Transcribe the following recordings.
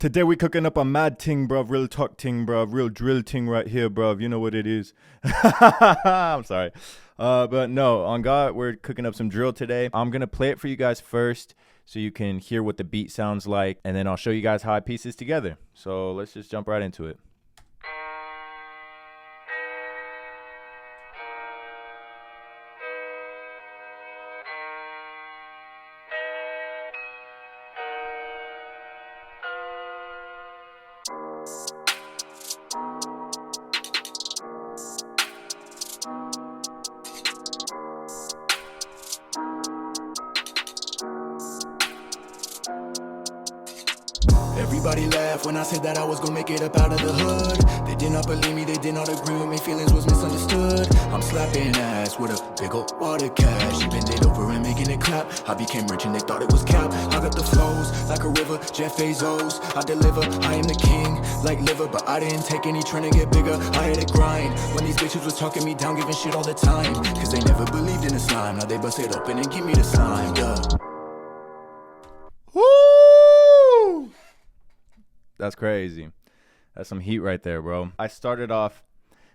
Today we cooking up a mad ting, bruv, real talk ting, bruv, real drill ting right here, bruv. You know what it is. I'm sorry. But no, on God, we're cooking up some drill today. I'm going to play it for you guys first so you can hear what the beat sounds like, and then I'll show you guys how I piece this together. So let's just jump right into it. Everybody laughed when I said that I was gonna make it up out of the hood. They did not believe me, they did not agree with me, feelings was misunderstood. I'm slapping ass with a big old water cash. She bend it over and making it clap. I became rich and they thought it was cap. I got the flows like a river, Jeff Bezos. I deliver, I am the king, like liver. But I didn't take any trying to get bigger, I had to grind. When these bitches was talking me down, giving shit all the time, cause they never believed in the slime. Now they bust it open and give me the slime, yeah. Woo! That's crazy. That's some heat right there, bro. I started off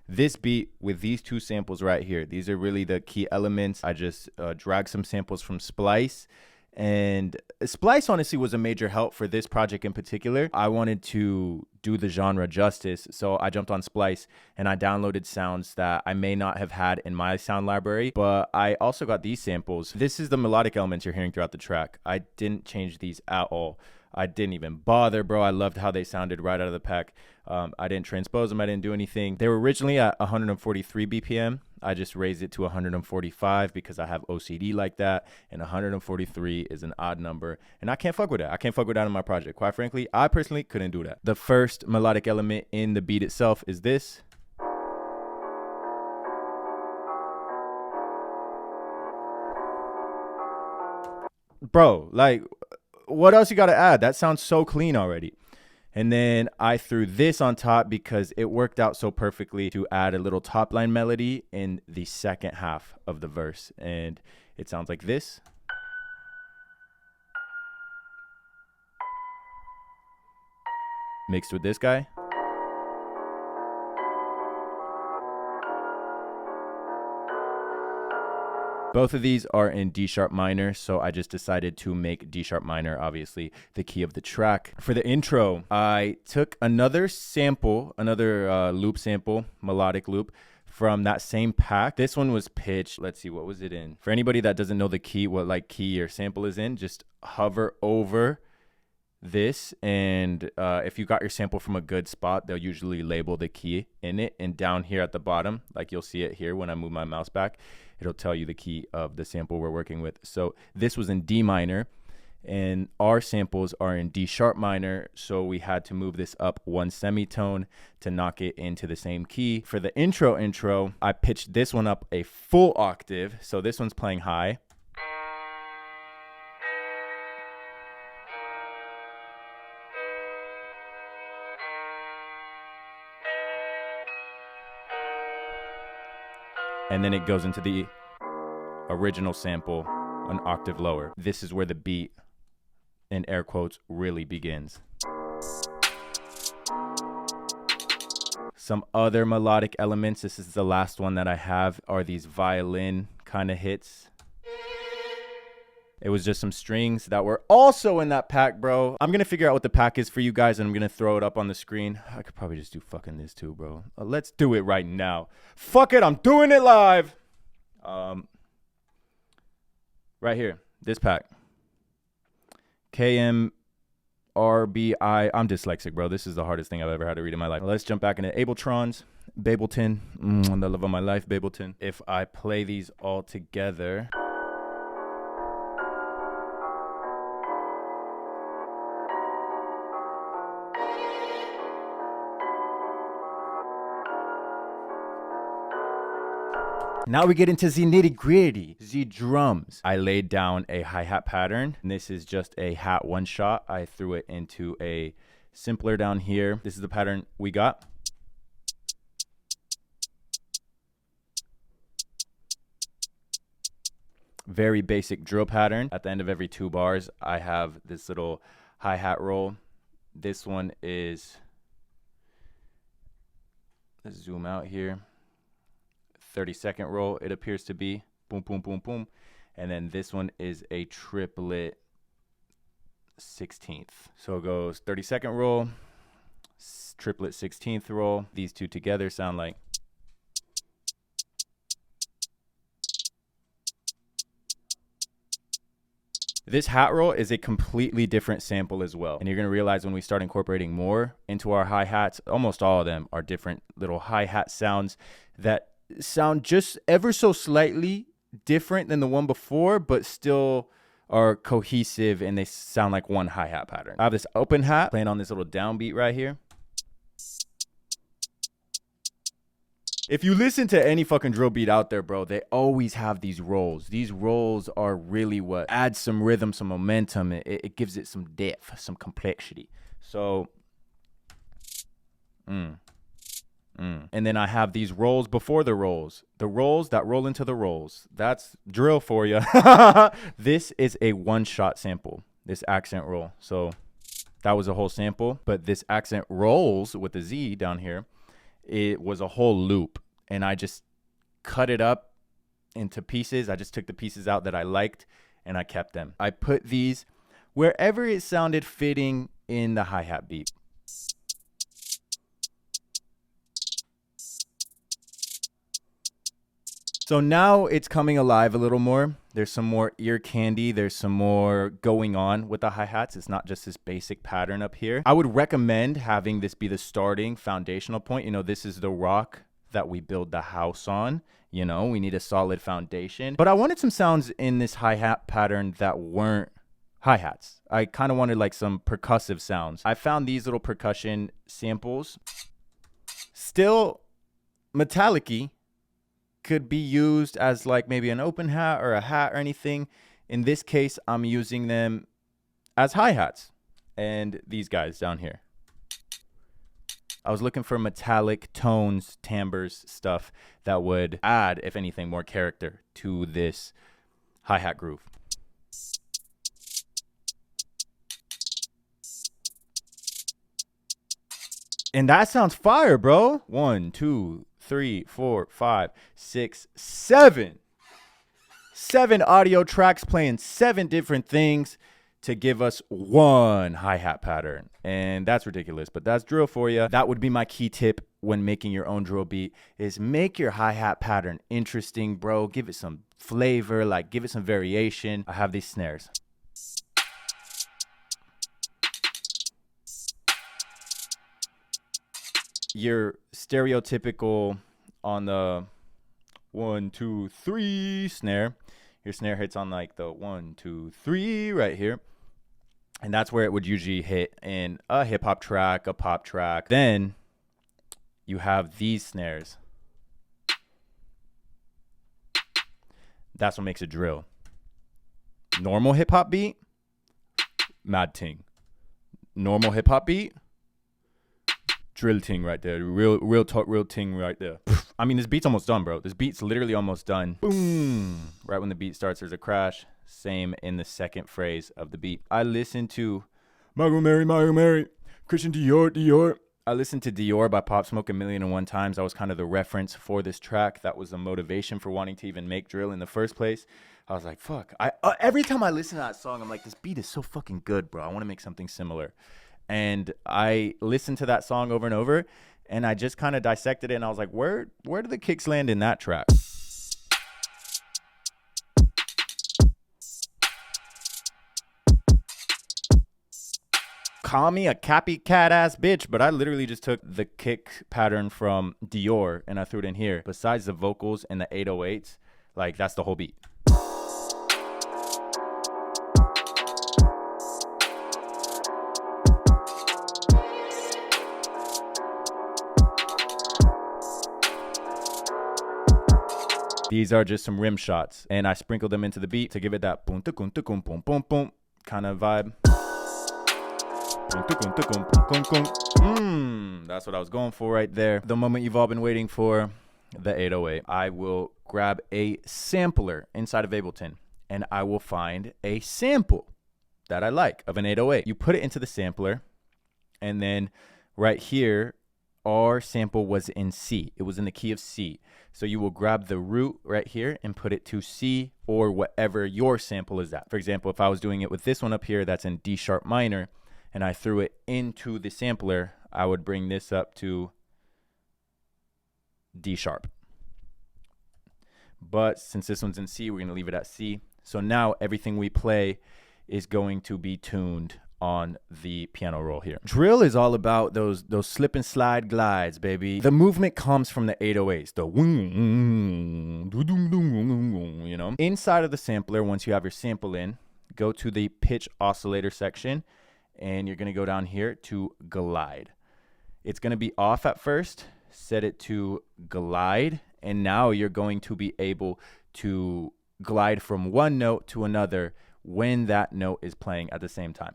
this beat with these two samples right here. These are really the key elements. I just dragged some samples from Splice, and Splice honestly was a major help for this project in particular. I wanted to do the genre justice, so I jumped on Splice and I downloaded sounds that I may not have had in my sound library, but I also got these samples. This is the melodic elements you're hearing throughout the track. I didn't change these at all. I didn't even bother, bro. I loved how they sounded right out of the pack. I didn't transpose them. I didn't do anything. They were originally at 143 BPM. I just raised it to 145 because I have OCD like that. And 143 is an odd number. And I can't fuck with that. I can't fuck with that in my project. Quite frankly, I personally couldn't do that. The first melodic element in the beat itself is this. Bro, like, what else you got to add? That sounds so clean already. And then I threw this on top because it worked out so perfectly to add a little top line melody in the second half of the verse. And it sounds like this. Mixed with this guy. Both of these are in D sharp minor, so I just decided to make D sharp minor, obviously, the key of the track. For the intro, I took another sample, another loop sample, melodic loop, from that same pack. This one was pitched. Let's see, what was it in? For anybody that doesn't know the key, what like key or sample is in, just hover over this, and if you got your sample from a good spot, they'll usually label the key in it. And down here at the bottom, like you'll see it here when I move my mouse back, it'll tell you the key of the sample we're working with. So this was in D minor, and our samples are in D sharp minor, so we had to move this up one semitone to knock it into the same key. For the intro, I pitched this one up a full octave, so this one's playing high. And then it goes into the original sample an octave lower. This is where the beat, in air quotes, really begins. Some other melodic elements, this is the last one that I have, are these violin kind of hits. It was just some strings that were also in that pack, bro. I'm going to figure out what the pack is for you guys, and I'm going to throw it up on the screen. I could probably just do fucking this too, bro. Let's do it right now. Fuck it, I'm doing it live. Right here, this pack. KMRBI. I'm dyslexic, bro. This is the hardest thing I've ever had to read in my life. Let's jump back into Abletrons. Bableton. The love of my life, Bableton. If I play these all together... Now we get into the nitty gritty, the drums. I laid down a hi-hat pattern, and this is just a hat one shot. I threw it into a simpler down here. This is the pattern we got. Very basic drill pattern. At the end of every 2 bars, I have this little hi-hat roll this one is, let's zoom out here, 32nd roll it appears to be. Boom, boom, boom, boom. And then this one is a triplet 16th. So it goes 32nd roll, triplet 16th roll. These two together sound like. This hat roll is a completely different sample as well. And you're going to realize when we start incorporating more into our hi-hats, almost all of them are different little hi-hat sounds that sound just ever so slightly different than the one before, but still are cohesive and they sound like one hi-hat pattern. I have this open hat playing on this little downbeat right here. If you listen to any fucking drill beat out there, bro, they always have these rolls. These rolls are really what adds some rhythm, some momentum. It gives it some depth, some complexity. So, And then I have these rolls before the rolls that roll into the rolls. That's drill for you. This is a one-shot sample, this accent roll. So that was a whole sample, but this accent rolls with the Z down here, it was a whole loop, and I just cut it up into pieces. I just took the pieces out that I liked, and I kept them. I put these wherever it sounded fitting in the hi-hat beat. So now it's coming alive a little more. There's some more ear candy. There's some more going on with the hi-hats. It's not just this basic pattern up here. I would recommend having this be the starting foundational point. You know, this is the rock that we build the house on. You know, we need a solid foundation. But I wanted some sounds in this hi-hat pattern that weren't hi-hats. I kind of wanted like some percussive sounds. I found these little percussion samples. Still metallic-y. Could be used as like maybe an open hat or a hat or anything. In this case, I'm using them as hi-hats. And these guys down here. I was looking for metallic tones, timbres, stuff that would add, if anything, more character to this hi-hat groove. And that sounds fire, bro. 1, 2, 3, 4, 5, 6, 7. 7 audio tracks playing 7 different things to give us one hi-hat pattern. And that's ridiculous, but that's drill for you. That would be my key tip when making your own drill beat, is make your hi-hat pattern interesting, bro. Give it some flavor, like give it some variation. I have these snares. Your stereotypical on the 1, 2, 3 snare. Your snare hits on like the 1, 2, 3 right here. And that's where it would usually hit in a hip hop track, a pop track. Then you have these snares. That's what makes a drill. Normal hip hop beat, mad ting. Normal hip hop beat, drill ting right there. Real talk, real ting right there. I mean, this beat's almost done, bro. This beat's literally almost done. Boom. Right when the beat starts, there's a crash. Same in the second phrase of the beat. I listened to Mario Mary, Christian Dior. I listened to Dior by Pop Smoke 1,000,001 times. That was kind of the reference for this track. That was the motivation for wanting to even make drill in the first place. I was like, fuck. Every time I listen to that song, I'm like, this beat is so fucking good, bro. I want to make something similar. And I listened to that song over and over, and I just kind of dissected it, and I was like, where do the kicks land in that track? Call me a copycat ass bitch, but I literally just took the kick pattern from Dior and I threw it in here. Besides the vocals and the 808s, like that's the whole beat. These are just some rim shots, and I sprinkled them into the beat to give it that boom, boom, boom, boom, boom, boom kind of vibe. That's what I was going for right there. The moment you've all been waiting for, the 808. I will grab a sampler inside of Ableton, and I will find a sample that I like of an 808. You put it into the sampler, And then right here, our sample was in C. It was in the key of C. So you will grab the root right here and put it to C or whatever your sample is at. For example, if I was doing it with this one up here, that's in D sharp minor, and I threw it into the sampler, I would bring this up to D sharp. But since this one's in C, we're going to leave it at C. So now everything we play is going to be tuned on the piano roll here. Drill is all about those slip and slide glides, baby. The movement comes from the 808s, you know. Inside of the sampler, once you have your sample in, go to the pitch oscillator section, and you're going to go down here to glide. It's going to be off at first. Set it to glide, and now you're going to be able to glide from one note to another when that note is playing at the same time.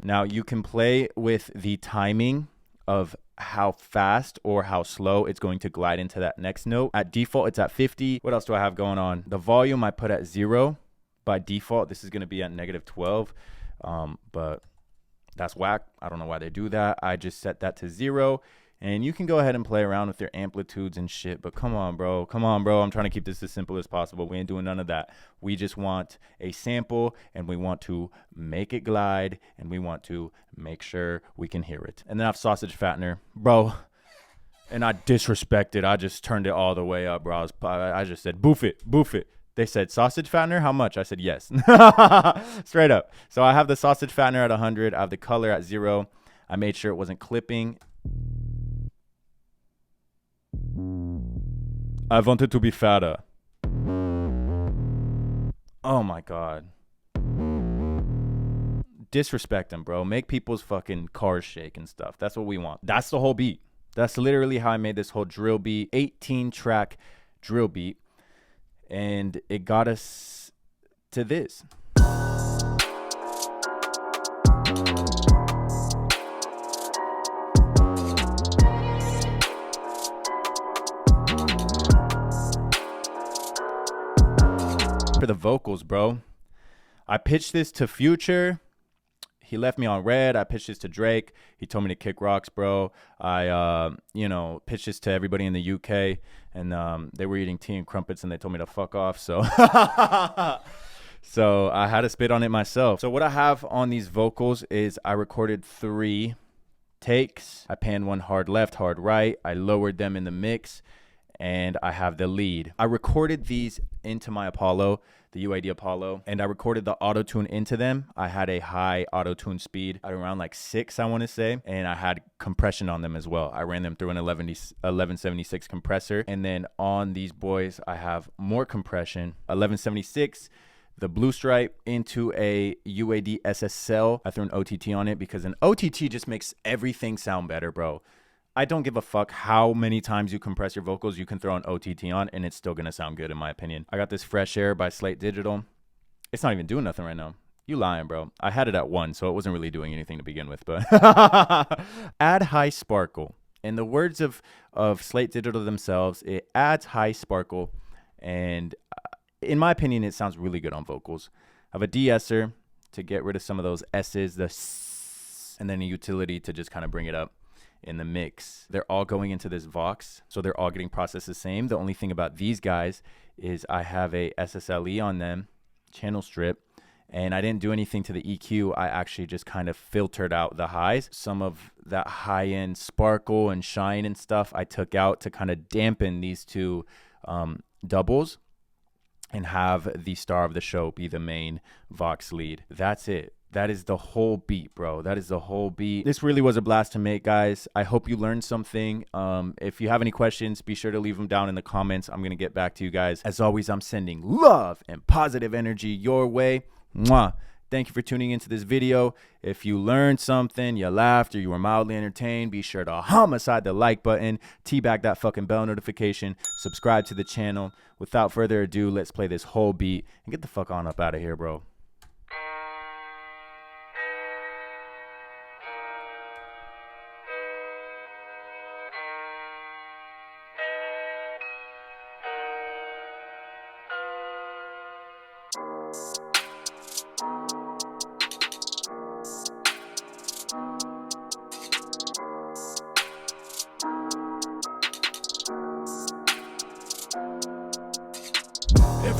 Now you can play with the timing of how fast or how slow it's going to glide into that next note. At default, it's at 50. What else do I have going on? The volume I put at 0. By default, this is going to be at -12, but that's whack. I don't know why they do that. I just set that to 0. And you can go ahead and play around with your amplitudes and shit, but come on, bro. Come on, bro. I'm trying to keep this as simple as possible. We ain't doing none of that. We just want a sample, and we want to make it glide, and we want to make sure we can hear it. And then I have sausage fattener, bro. And I disrespected. I just turned it all the way up, bro. I just said, boof it, boof it. They said, sausage fattener, how much? I said, yes. Straight up. So I have the sausage fattener at 100. I have the color at 0. I made sure it wasn't clipping. I want it to be fatter. Oh my God. Disrespect them, bro. Make people's fucking cars shake and stuff. That's what we want. That's the whole beat. That's literally how I made this whole drill beat. 18-track drill beat. And it got us to this. For the vocals, bro, I pitched this to Future. He left me on red. I pitched this to Drake. He told me to kick rocks, bro. I pitched this to everybody in the UK, and they were eating tea and crumpets, and they told me to fuck off. So so I had to spit on it myself. So what I have on these vocals is I recorded 3 takes. I panned one hard left, hard right. I lowered them in the mix, and I have the lead. I recorded these into my Apollo, the UAD Apollo, and I recorded the auto-tune into them. I had a high auto-tune speed at around like 6, I want to say, and I had compression on them as well. I ran them through an 1176 compressor, and then on these boys, I have more compression, 1176, the blue stripe into a UAD SSL. I threw an OTT on it because an OTT just makes everything sound better, bro. I don't give a fuck how many times you compress your vocals. You can throw an OTT on and it's still going to sound good, in my opinion. I got this Fresh Air by Slate Digital. It's not even doing nothing right now. You lying, bro. I had it at 1, so it wasn't really doing anything to begin with. But add high sparkle. In the words of Slate Digital themselves, it adds high sparkle. And in my opinion, it sounds really good on vocals. I have a de-esser to get rid of some of those S's, the S, and then a utility to just kind of bring it up in the mix. They're all going into this Vox, so they're all getting processed the same. The only thing about these guys is I have a SSLE on them, channel strip, and I didn't do anything to the EQ. I actually just kind of filtered out the highs. Some of that high-end sparkle and shine and stuff I took out to kind of dampen these two doubles and have the star of the show be the main Vox lead. That's it. That is the whole beat, bro. That is the whole beat. This really was a blast to make, guys. I hope you learned something. If you have any questions, be sure to leave them down in the comments. I'm going to get back to you guys. As always, I'm sending love and positive energy your way. Mwah. Thank you for tuning into this video. If you learned something, you laughed, or you were mildly entertained, be sure to homicide the like button, teabag that fucking bell notification, subscribe to the channel. Without further ado, let's play this whole beat and get the fuck on up out of here, bro.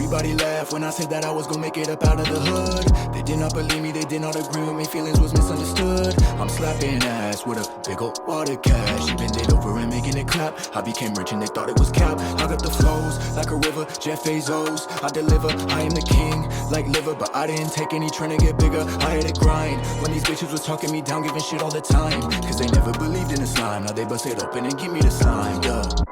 Everybody laughed when I said that I was gonna make it up out of the hood. They did not believe me, they did not agree with me, feelings was misunderstood. I'm slapping ass with a big old water cash. She bend it over and making it clap. I became rich and they thought it was cap. I got the flows like a river, Jeff Bezos. I deliver, I am the king, like liver. But I didn't take any trying to get bigger. I had to grind when these bitches was talking me down, giving shit all the time. Cause they never believed in the slime. Now they bust it open and give me the slime, yeah.